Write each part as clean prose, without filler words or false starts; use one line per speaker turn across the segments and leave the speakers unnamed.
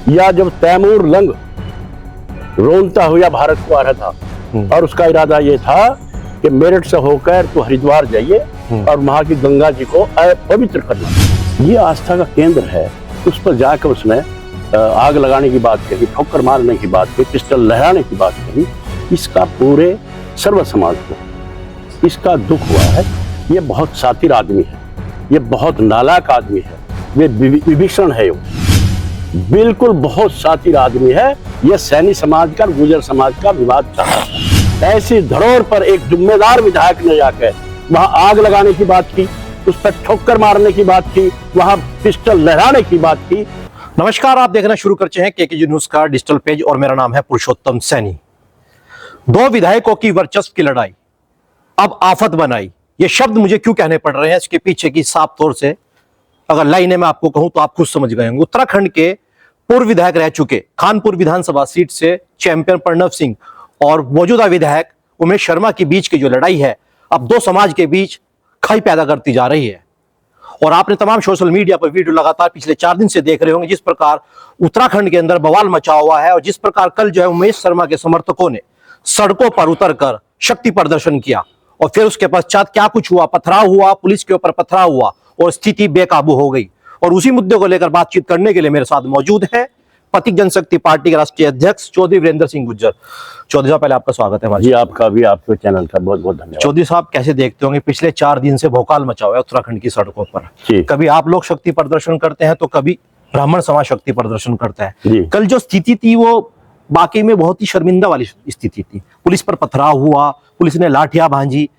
या जब तैमूर लंग रोनता हुआ भारत को आ रहा था और उसका इरादा ये था कि मेरठ से होकर तो हरिद्वार जाइए और वहां की गंगा जी को पवित्र करना। ये आस्था का केंद्र है। उस पर जाकर उसने आग लगाने की बात कही, ठोकर मारने की बात कही, पिस्टल लहराने की बात कही। इसका पूरे सर्व समाज को इसका दुख हुआ है। ये बहुत सातिर आदमी है, ये बहुत नालायक आदमी है, ये विभीषण है, बिल्कुल बहुत सातिर आदमी है। ये सैनी समाज का, गुर्जर समाज का विवाद चाहता था। ऐसी धरोहर पर एक जिम्मेदार विधायक ने जाकर वहां आग लगाने की बात की, उस पर ठोकर मारने की बात की, वहां पिस्टल लहराने की बात की।
नमस्कार, आप देखना शुरू करते हैं केकेजी न्यूज का डिजिटल पेज और मेरा नाम है पुरुषोत्तम सैनी। दो विधायकों की वर्चस्व की लड़ाई अब आफत बनाई। ये शब्द मुझे क्यों कहने पड़ रहे हैं, इसके पीछे की साफ तौर से अगर लाइनें मैं आपको कहूं तो आप खुद समझ गए होंगे। उत्तराखंड के पूर्व विधायक रह चुके खानपुर विधानसभा सीट से चैंपियन प्रणव सिंह और मौजूदा विधायक उमेश शर्मा के बीच की जो लड़ाई है, अब दो समाज के बीच खाई पैदा करती जा रही है। और आपने तमाम सोशल मीडिया पर वीडियो लगातार पिछले 4 दिन से देख रहे होंगे, जिस प्रकार उत्तराखंड के अंदर बवाल मचा हुआ है और जिस प्रकार कल जो है उमेश शर्मा के समर्थकों ने सड़कों पर उतरकर शक्ति प्रदर्शन किया और फिर उसके पश्चात क्या कुछ हुआ, पथराव हुआ, पुलिस के ऊपर पथराव हुआ और स्थिति बेकाबू हो गई। और उसी मुद्दे को लेकर बातचीत करने के लिए मेरे साथ मौजूद है प्रतीक जनशक्ति पार्टी के राष्ट्रीय अध्यक्ष चौधरी वीरेंद्र सिंह गुज्जर। चौधरी साहब, पहले आपका स्वागत है।
जी, आपका भी, आपके चैनल का बहुत बहुत धन्यवाद।
चौधरी साहब, कैसे देखते होंगे पिछले 4 दिन से भोकाल मचा हुआ है उत्तराखंड की सड़कों पर। कभी आप लोग शक्ति प्रदर्शन करते हैं तो कभी ब्राह्मण समाज शक्ति प्रदर्शन करता है। कल जो स्थिति थी वो वाकई में बहुत ही शर्मिंदा वाली स्थिति थी। पुलिस पर पथराव हुआ, पुलिस ने लाठियां भांजी।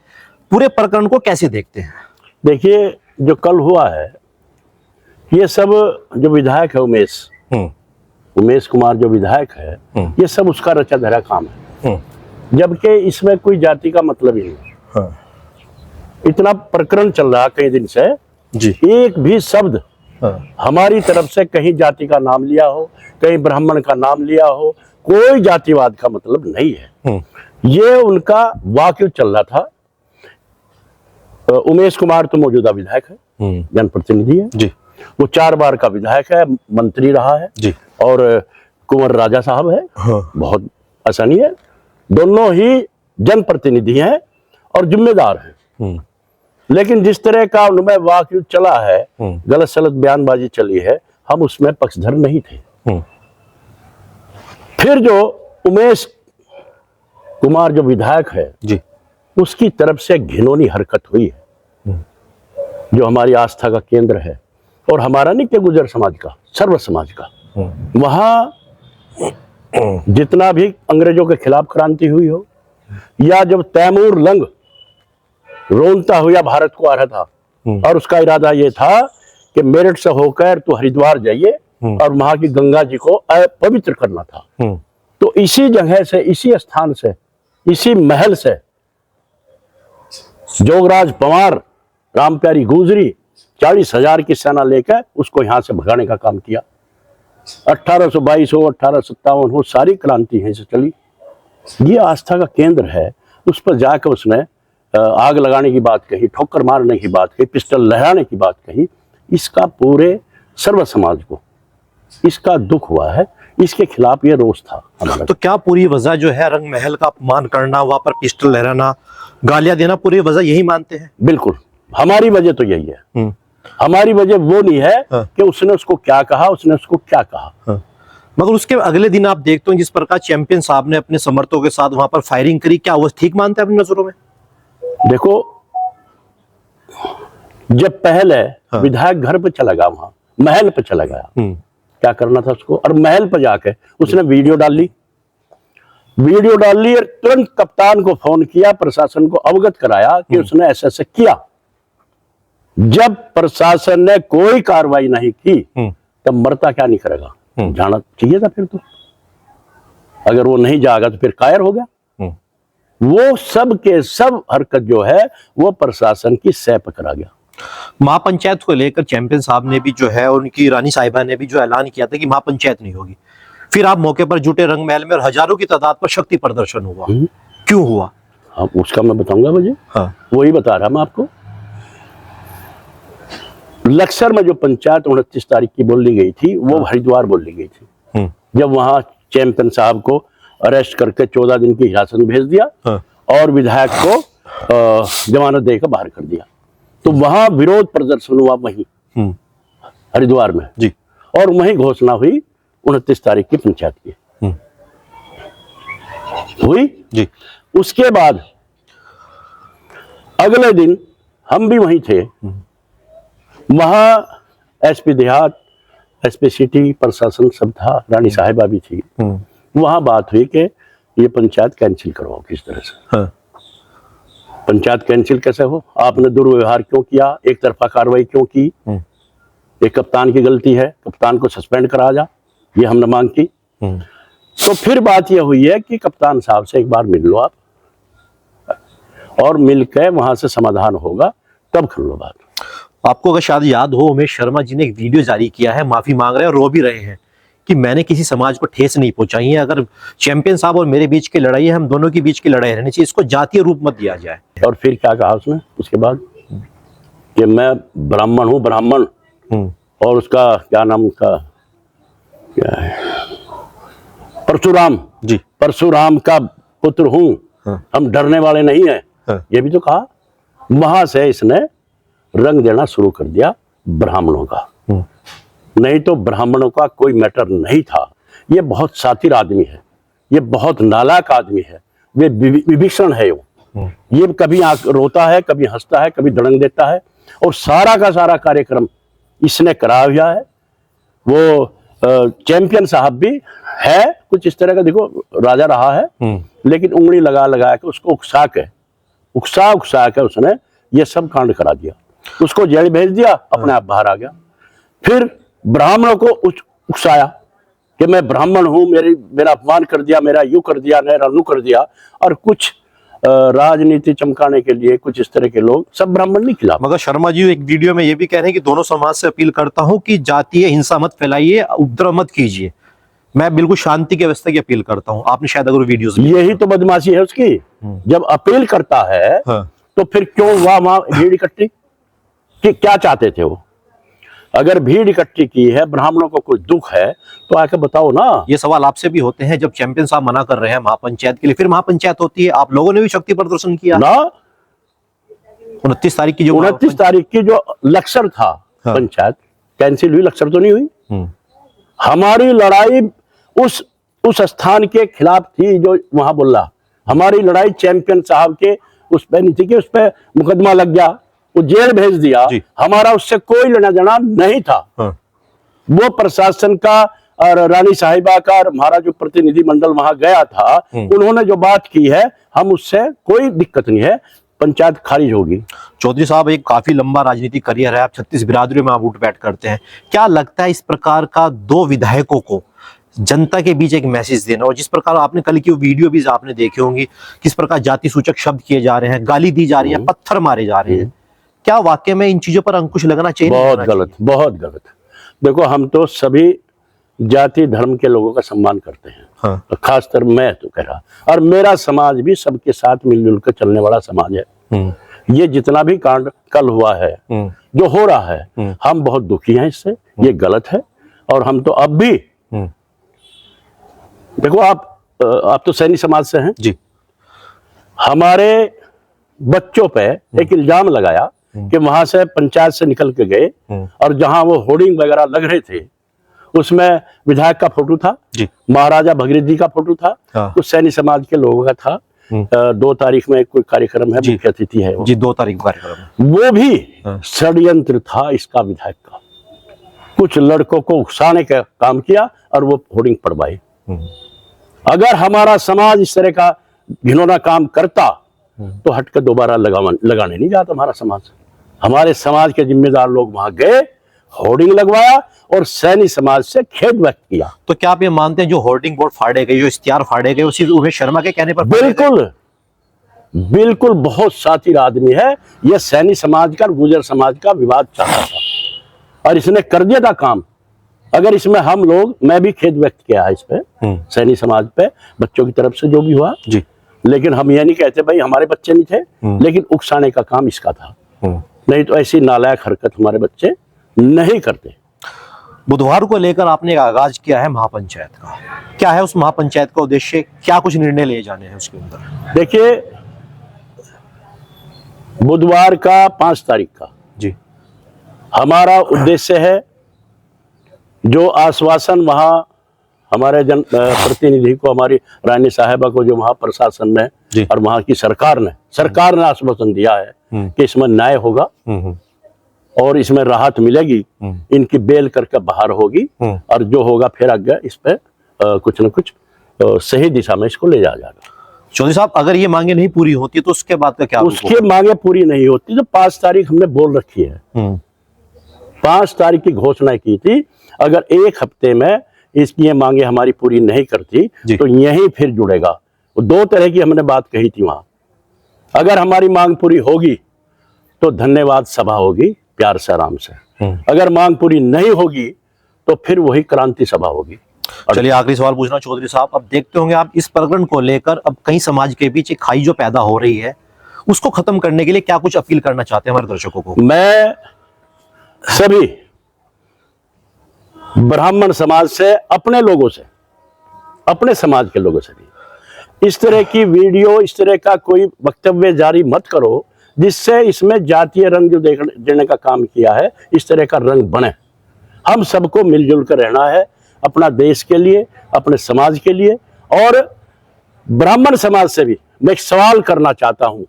पूरे प्रकरण को कैसे देखते हैं?
देखिए, जो कल हुआ है, ये सब जो विधायक है उमेश कुमार जो विधायक है, ये सब उसका रचा धरा काम है, जबकि इसमें कोई जाति का मतलब ही नहीं। इतना प्रकरण चल रहा कई दिन से जी, एक भी शब्द हमारी तरफ से कहीं जाति का नाम लिया हो, कहीं ब्राह्मण का नाम लिया हो, कोई जातिवाद का मतलब नहीं है। ये उनका वाक्य चल रहा था। उमेश कुमार तो मौजूदा विधायक है, जनप्रतिनिधि है जी, वो 4 बार का विधायक है, मंत्री रहा है जी, और कुंवर राजा साहब है। बहुत आसानी है, दोनों ही जनप्रतिनिधि हैं और जिम्मेदार हैं। लेकिन जिस तरह का उनमें वाक्य चला है, गलत सलत बयानबाजी चली है, हम उसमें पक्षधर नहीं थे। फिर जो उमेश कुमार जो विधायक है जी, उसकी तरफ से घिनौनी हरकत हुई है, जो हमारी आस्था का केंद्र है और हमारा नहीं कि गुर्जर समाज का, सर्व समाज का। वहां जितना भी अंग्रेजों के खिलाफ क्रांति हुई हो, या जब तैमूर लंग रोनता हुआ भारत को आ रहा था और उसका इरादा ये था कि मेरठ से होकर तो हरिद्वार जाइए और वहां की गंगा जी को पवित्र करना था। तो इसी जगह से, इसी स्थान से, इसी महल से जोगराज पंवार, रामप्यारी गुजरी 40,000 की सेना लेकर उसको यहां से भगाने का काम किया। 1822 हो, 1857 हो, सारी क्रांति यहीं से चली। ये आस्था का केंद्र है। उस पर जाकर उसने आग लगाने की बात कही, ठोकर मारने की बात कही, पिस्टल लहराने की बात कही। इसका पूरे सर्व समाज को इसका दुख हुआ है। इसके खिलाफ ये रोष था हमारा।
तो क्या पूरी वजह जो है रंग महल का अपमान करना, वहां पर पिस्टल लहराना, गालियां देना, पूरी वजह यही मानते हैं?
बिल्कुल, हमारी वजह तो यही है। हमारी वजह वो नहीं है कि उसने उसको क्या कहा, उसने उसको क्या कहा।
मगर उसके अगले दिन आप देखते हो जिस प्रकार चैंपियन साहब ने अपने समर्थकों के साथ वहां पर फायरिंग करी, क्या वो ठीक मानते हैं अपनी नजरों में?
देखो, जब पहले विधायक घर पे चला गया, वहां महल पे चला गया, क्या करना था उसको, और महल पे जाके उसने वीडियो डाल ली और तुरंत कप्तान को फोन किया, प्रशासन को अवगत कराया कि उसने ऐसे ऐसे किया। जब प्रशासन ने कोई कार्रवाई नहीं की तब मरता क्या नहीं करेगा, जाना चाहिए था। फिर तो अगर वो नहीं जागा तो फिर कायर हो गया। वो सब के सब हरकत जो है वो प्रशासन की सह पकड़ा गया।
महापंचायत को लेकर चैंपियन साहब ने भी जो है, उनकी रानी साहिबा ने भी जो ऐलान किया था कि महापंचायत नहीं होगी। फिर आप मौके पर जुटे रंग महल में और हजारों की तादाद पर शक्ति प्रदर्शन हुआ। क्यों हुआ?
हाँ, उसका मैं बताऊंगा मुझे। हाँ, वही बता रहा मैं आपको। लक्सर में जो पंचायत 29 तारीख की बोली गई थी, वो हरिद्वार बोली गई थी। जब वहां चैंपियन साहब को अरेस्ट करके 14 दिन की हिरासत में भेज दिया और विधायक को जमानत देकर बाहर कर दिया। तो वहां विरोध प्रदर्शन हुआ वहीं हरिद्वार में
जी,
और वहीं घोषणा हुई 29 तारीख की पंचायत की हुई
जी।
उसके बाद अगले दिन हम भी वहीं थे। वहां एसपी देहात, एसपी सिटी, प्रशासन सब था, रानी साहिबा भी थी। वहां बात हुई कि ये पंचायत कैंसिल करवाओ किस तरह से। पंचायत कैंसिल कैसे हो, आपने दुर्व्यवहार क्यों किया, एक तरफा कार्रवाई क्यों की, ये कप्तान की गलती है, कप्तान को सस्पेंड करा जा, ये हमने मांग की। तो फिर बात यह हुई है कि कप्तान साहब से एक बार मिल लो आप, और मिलकर वहां से समाधान होगा तब कर लो बात।
आपको अगर शायद याद हो, उमेश शर्मा जी ने एक वीडियो जारी किया है, माफी मांग रहे हैं और रो भी रहे हैं कि मैंने किसी समाज को ठेस नहीं पहुंचाई है। अगर चैंपियन साहब और मेरे बीच की लड़ाई है, हम दोनों के बीच की लड़ाई रहनी चाहिए, इसको जातीय रूप मत दिया जाए।
और फिर क्या कहा उसने उसके बाद कि मैं ब्राह्मण हूं, ब्राह्मण, और उसका क्या नाम, उसका क्या है, परशुराम
जी,
परशुराम का पुत्र हूं, हम डरने वाले नहीं हैं, ये भी तो कहा। वहां से इसने रंग देना शुरू कर दिया ब्राह्मणों का। नहीं तो ब्राह्मणों का कोई मैटर नहीं था। ये बहुत सातिर आदमी है, ये बहुत नालायक आदमी है, ये विभीषण है। ये कभी रोता है, कभी हंसता है, कभी दड़ंग देता है, और सारा का सारा कार्यक्रम इसने करा हुआ है। वो चैंपियन साहब भी है कुछ इस तरह का, देखो राजा रहा है, लेकिन उंगली लगा लगा के उसको उकसा के उसने ये सब कांड करा दिया। उसको जेल भेज दिया, अपने आप बाहर आ गया। फिर ब्राह्मणों को उकसाया कि मैं ब्राह्मण हूं, मेरा अपमान कर दिया, मेरा यूं कर दिया, मेरा नू कर दिया। और कुछ राजनीति चमकाने के लिए कुछ इस तरह के लोग, सब ब्राह्मण नहीं खिलाफ।
मगर शर्मा जी एक वीडियो में ये भी कह रहे हैं कि दोनों समाज से अपील करता हूं कि जातीय हिंसा मत फैलाइए, उपद्रव मत कीजिए, मैं बिल्कुल शांति की व्यवस्था की अपील करता हूं। आपने शायद अगर वीडियोस,
यही तो बदमाशी है उसकी। जब अपील करता है तो फिर क्यों वहां भीड़ इकट्ठी, कि क्या चाहते थे वो? अगर भीड़ इकट्ठी की है, ब्राह्मणों को कोई दुख है, तो आके बताओ ना।
ये सवाल आपसे भी होते हैं, जब चैंपियन साहब मना कर रहे हैं महापंचायत के लिए, फिर महापंचायत होती है, आप लोगों ने भी शक्ति प्रदर्शन किया ना। 29 तारीख की जो
लक्ष्य था, पंचायत कैंसिल हुई, लक्ष्य तो नहीं हुई। हमारी लड़ाई उस स्थान के खिलाफ थी जो वहां बोल रहा। हमारी लड़ाई चैंपियन साहब के उस पर नहीं थी कि उस पर मुकदमा लग गया, वो जेल भेज दिया। हमारा उससे कोई लेना देना नहीं था। वो प्रशासन का और रानी साहिबा का और हमारा जो प्रतिनिधि मंडल वहां गया था, उन्होंने जो बात की है, हम उससे कोई दिक्कत नहीं है, पंचायत खारिज होगी।
चौधरी साहब, एक काफी लंबा राजनीतिक करियर है, आप 36 बिरादरियों में आप उठ बैठ करते हैं। क्या लगता है इस प्रकार का दो विधायकों को जनता के बीच एक मैसेज देना, और जिस प्रकार आपने कल की वो वीडियो भी आपने देखी होंगी, किस प्रकार जाति सूचक शब्द किए जा रहे हैं, गाली दी जा रही है, पत्थर मारे जा रहे हैं, क्या वाकई में इन चीजों पर अंकुश लगना चाहिए?
बहुत गलत, बहुत गलत। देखो, हम तो सभी जाति धर्म के लोगों का सम्मान करते हैं, खासकर मैं तो कह रहा, और मेरा समाज भी सबके साथ मिलजुल कर चलने वाला समाज है। ये जितना भी कांड कल हुआ है, जो हो रहा है, हम बहुत दुखी हैं इससे, ये गलत है। और हम तो अब भी, देखो आप तो सैनी समाज से हैं
जी,
हमारे बच्चों पे एक इल्जाम लगाया कि वहां से पंचायत से निकल के गए, और जहां वो होर्डिंग वगैरह लग रहे थे, उसमें विधायक का फोटो था, महाराजा भगीरथ जी का फोटो था, कुछ सैनी समाज के लोगों का था। 2 तारीख में कोई कार्यक्रम है, मुख्य अतिथि है
जी, 2 तारीख कार्यक्रम,
वो भी षड्यंत्र था इसका, विधायक का। कुछ लड़कों को उकसाने का काम किया और वो होर्डिंग पड़वाई। अगर हमारा समाज इस तरह का घिनौना काम करता तो हटकर दोबारा लगाने नहीं जाता हमारा समाज। हमारे समाज के जिम्मेदार लोग वहां गए, होर्डिंग लगवाया और सैनी समाज से खेद व्यक्त किया।
तो क्या आप ये मानते हैं जो होर्डिंग बोर्ड फाड़े गए, जो इश्तिहार फाड़े गए, उसी उमेश शर्मा के कहने पर?
बिल्कुल बिल्कुल, बहुत सातिर आदमी है ये। सैनी समाज का, गुर्जर समाज का विवाद चाहता था और इसने कर दिया था काम। अगर इसमें हम लोग, मैं भी खेद व्यक्त किया है इस पे, सैनी समाज पे, बच्चों की तरफ से जो भी हुआ जी। लेकिन हम ये नहीं कहते भाई हमारे बच्चे नहीं थे, लेकिन उकसाने का काम इसका था। नहीं तो ऐसी नालायक हरकत हमारे बच्चे नहीं करते।
बुधवार को लेकर आपने एक आगाज किया है महापंचायत का। क्या है उस महापंचायत का उद्देश्य, क्या कुछ निर्णय लिए जाने हैं उसके अंदर?
देखिए, बुधवार का 5 तारीख का
जी
हमारा उद्देश्य है, जो आश्वासन वहां हमारे प्रतिनिधि को, हमारी रानी साहिबा को, जो वहां प्रशासन ने और वहां की सरकार ने आश्वासन दिया है कि इसमें न्याय होगा और इसमें राहत मिलेगी, इनकी बेल करके बाहर होगी और जो होगा फिर आगे इस पे कुछ न कुछ सही दिशा में इसको ले जाया जाएगा।
चौधरी साहब, अगर ये मांगे नहीं पूरी होती तो उसके बाद का क्या?
उसकी मांगे पूरी नहीं होती तो 5 तारीख हमने बोल रखी है, 5 तारीख की घोषणा की थी। अगर 1 हफ्ते में इसकी ये मांगे हमारी पूरी नहीं करती तो यही फिर जुड़ेगा। 2 तरह की हमने बात कही थी वहां। अगर हमारी मांग पूरी होगी तो धन्यवाद सभा होगी प्यार से, आराम से। अगर मांग पूरी नहीं होगी तो फिर वही क्रांति सभा होगी।
चलिए आखिरी सवाल पूछना चौधरी साहब, अब देखते होंगे आप इस प्रकरण को लेकर अब कई समाज के बीच एक खाई जो पैदा हो रही है, उसको खत्म करने के लिए क्या कुछ अपील करना चाहते हैं हमारे दर्शकों को?
मैं सभी ब्राह्मण समाज से, अपने लोगों से, अपने समाज के लोगों से भी इस तरह की वीडियो, इस तरह का कोई वक्तव्य जारी मत करो जिससे इसमें जातीय रंग जो देने का काम किया है इस तरह का रंग बने। हम सबको मिलजुल कर रहना है, अपना देश के लिए, अपने समाज के लिए। और ब्राह्मण समाज से भी मैं एक सवाल करना चाहता हूं।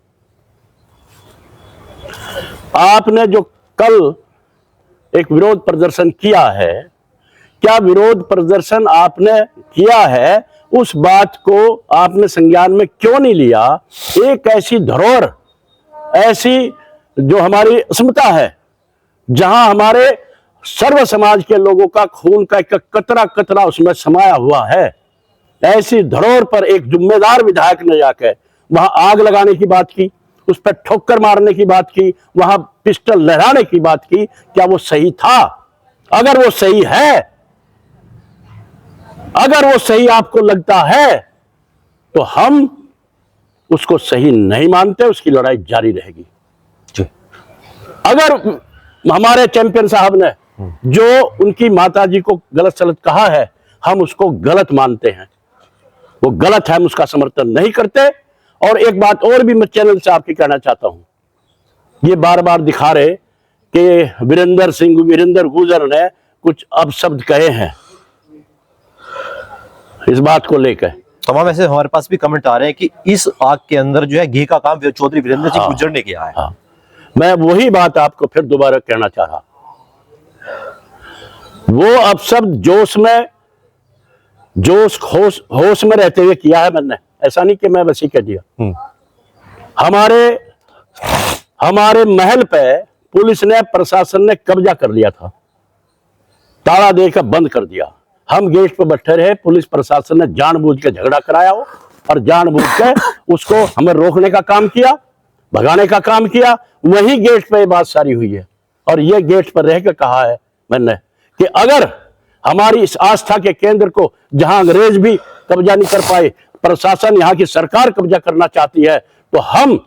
आपने जो कल एक विरोध प्रदर्शन किया है, क्या विरोध प्रदर्शन आपने किया है उस बात को आपने संज्ञान में क्यों नहीं लिया? एक ऐसी धरोहर, ऐसी जो हमारी अस्मिता है, जहां हमारे सर्व समाज के लोगों का खून का एक कतरा कतरा उसमें समाया हुआ है, ऐसी धरोहर पर एक जिम्मेदार विधायक ने जाकर वहां आग लगाने की बात की, उस पर ठोकर मारने की बात की, वहां पिस्टल लहराने की बात की। क्या वो सही था? अगर वो सही है, अगर वो सही आपको लगता है तो हम उसको सही नहीं मानते, उसकी लड़ाई जारी रहेगी। अगर हमारे चैंपियन साहब ने जो उनकी माताजी को गलत सलत कहा है, हम उसको गलत मानते हैं, वो गलत है, हम उसका समर्थन नहीं करते। और एक बात और भी मैं चैनल से आपकी कहना चाहता हूं, ये बार बार दिखा रहे कि वीरेंद्र गुर्जर ने कुछ अपशब्द कहे हैं, इस बात को लेकर
तमाम ऐसे हमारे पास भी कमेंट आ रहे हैं कि इस आग के अंदर जो है घी का काम चौधरी वीरेंद्र सिंह गुर्जर ने किया है।
मैं वही बात आपको फिर दोबारा कहना चाह रहा, वो अपशब्द होश में रहते हुए किया है मैंने, ऐसा नहीं कि मैं बस ही कह दिया। हमारे महल पे पुलिस ने, प्रशासन ने कब्जा कर लिया था, ताला देकर बंद कर दिया। हम गेट पर बैठे रहे, पुलिस प्रशासन ने जानबूझ के झगड़ा कराया हो और जानबूझ के उसको हमें रोकने का काम किया, भगाने का काम किया। वही गेट पे ये बात सारी हुई है। और ये गेट पर रह के कहा है मैंने कि अगर हमारी इस आस्था के केंद्र को, जहां अंग्रेज भी कब्जा नहीं कर पाए, प्रशासन, यहाँ की सरकार कब्जा करना चाहती है, तो हम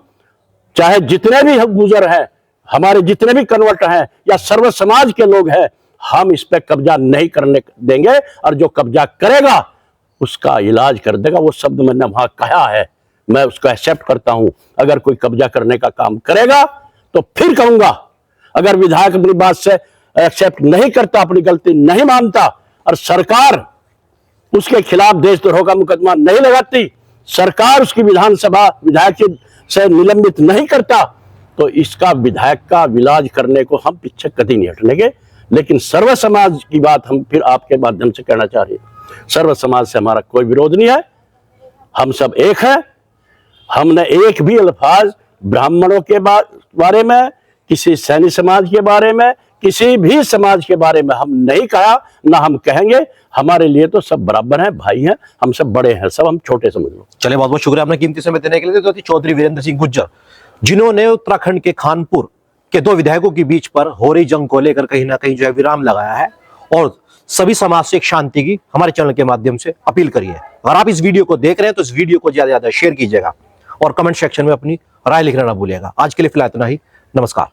चाहे जितने भी गुजर हैं, हमारे जितने भी कन्वर्ट हैं या सर्व समाज के लोग हैं, हम इस पे कब्जा नहीं करने देंगे। और जो कब्जा करेगा उसका इलाज कर देगा। वो शब्द मैंने वहां कहा है, मैं उसको एक्सेप्ट करता हूं। अगर कोई कब्जा करने का काम करेगा तो फिर कहूंगा, अगर विधायक अपनी बात से एक्सेप्ट नहीं करता, अपनी गलती नहीं मानता और सरकार उसके खिलाफ देशद्रोह का मुकदमा नहीं लगाती, सरकार उसकी विधानसभा विधायक से निलंबित नहीं करता, तो इसका विधायक का इलाज करने को हम पीछे कभी नहीं हटनेंगे। लेकिन सर्व समाज की बात हम फिर आपके माध्यम से कहना चाह रहे हैं, सर्व समाज से हमारा कोई विरोध नहीं है, हम सब एक है। हमने एक भी अल्फाज ब्राह्मणों के बारे में, किसी सैनी समाज के बारे में, किसी भी समाज के बारे में हम नहीं कहा, ना हम कहेंगे। हमारे लिए तो सब बराबर हैं, भाई हैं, हम सब बड़े हैं, सब हम छोटे समझ लो।
चलिए, बहुत बहुत शुक्रिया अपना कीमती समय देने के लिए। तो चौधरी वीरेंद्र सिंह गुर्जर, जिन्होंने उत्तराखंड के खानपुर के 2 विधायकों के बीच पर हो रही जंग को लेकर कहीं ना कहीं जो है विराम लगाया है और सभी समाज से एक शांति की हमारे चैनल के माध्यम से अपील करी है। अगर आप इस वीडियो को देख रहे हैं तो इस वीडियो को ज्यादा से ज्यादा शेयर कीजिएगा और कमेंट सेक्शन में अपनी राय लिखना ना भूलिएगा। आज के लिए फिलहाल इतना ही, नमस्कार।